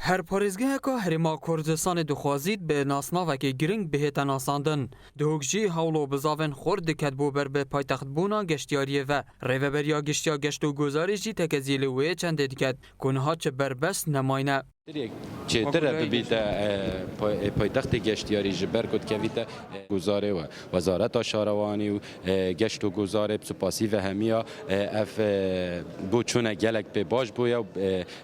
هر پارێزگeheka Herêma Kurdistanê dixwazît bi nasnavekê giring bihête nasandin. Dihok jî hewlo bizavên xor diket bo ber bi paytextbûna geştyariyê ve. Rêveberiya Giştiya Geşt û Gozarê jî tekezî li wê çendê diket ku niha çi berbes nemayne. چطور ببینید پایتخت گشتیاری جبر کد که ویت گزاره و وزارت شهروانی و گشت و گزاره سپاسی و همیا اف بوچونه گلک به باش بویا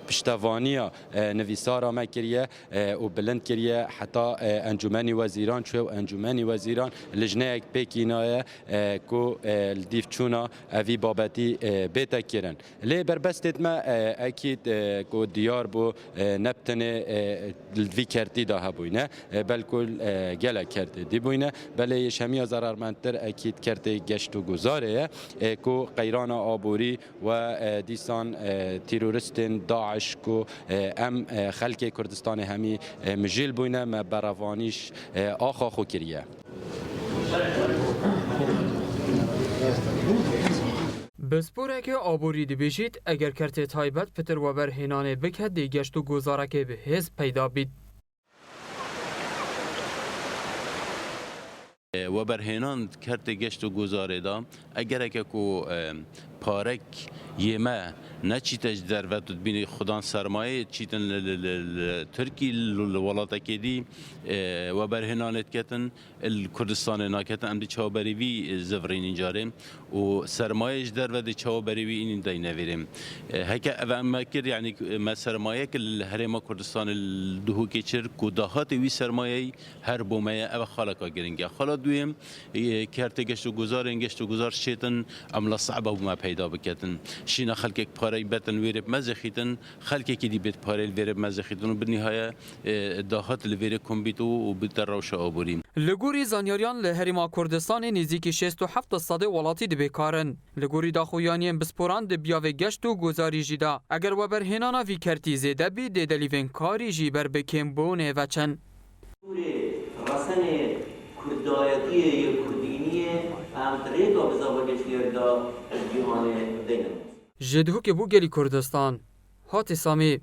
پشتوانیا نویسار ما کریه و بلند کریه حتی انجمنی وزیران چو انجمنی وزیران لجنه یک پکینای کو الدیف چونا اوی بابتی بیت کرن لی بربستت ما اکید کو دیار بو نبتنه الوی کردی ده بوینه بلکل گله کرده دی بوینه بله شمی ضررمندتر اکید کرده گشت و گذاره کو قیران آبوری و دیسان تروریستن داعش کو ام خلق کردستان همی مجیل بوینه ما براوانیش آخا خو کریه بسپورeke aborî dibêjît eger kertê taybet pitir we ber hênanê bike dê geşt û gozarekê bi hêz peyda bît. و برهنان کرد گشت و گذاره دا اگر که کو پارک یما نچیتش در و بین خدان سرمایه چیتن ترکی الولاتا کدی و برهنانت کتن الکردستان ناکتن ام دی چاوبری وی زفرین اینجاره و سرمایهش در و دی چاوبری وی این دی نویریم هکا اما کر یعنی ما سرمایه که هرما کردستان الدهو کچر کداهات وی سرمایه هر بومه او خالقا گرینگه خالا دویم کرد گشت و گذار شیتن عمل صعبه بوما پیدا بکتن شینا خلک پاره بتن ویرب مزخیتن خلک کی دی بیت پاره ویرب مزخیتن و بالنهایه داهات لویر کمبیتو و بتروش آبوریم لگوری زانیاریان له هریما کردستان نزدیکی 67 صد ولاتی دبیکارن لگوری داخویانین بسپوران د بیاوی گشت و گزاری جیدا اگر و برهنانا وی کرتی زیده بی د دلیون کاری جی بر بکم بونه وچن رسن کردایتی یا کردینی هم طریقا بزاوگشتیاری دا جیهان دینم جدهو که بو گلی کردستان هاتی سامی